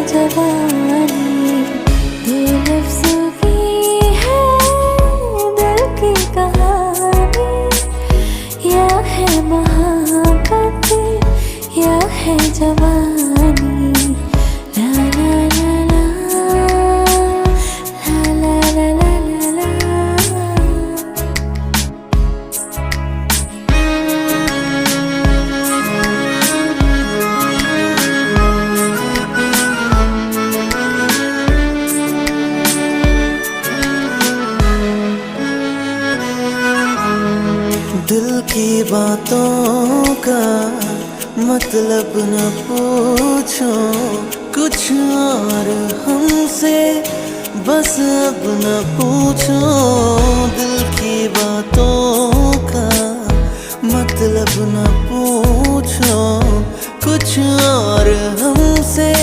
जवानी, दो लफ्जों की है दिल की कहानी, या है मोहब्बत या है जवानी। ला ला ला ला, ला ला ला ला ला ला। दिल की बातों का मतलब न पूछो, कुछ और हमसे बस अब न पूछो। दिल की बातों का मतलब न पूछो, कुछ और हमसे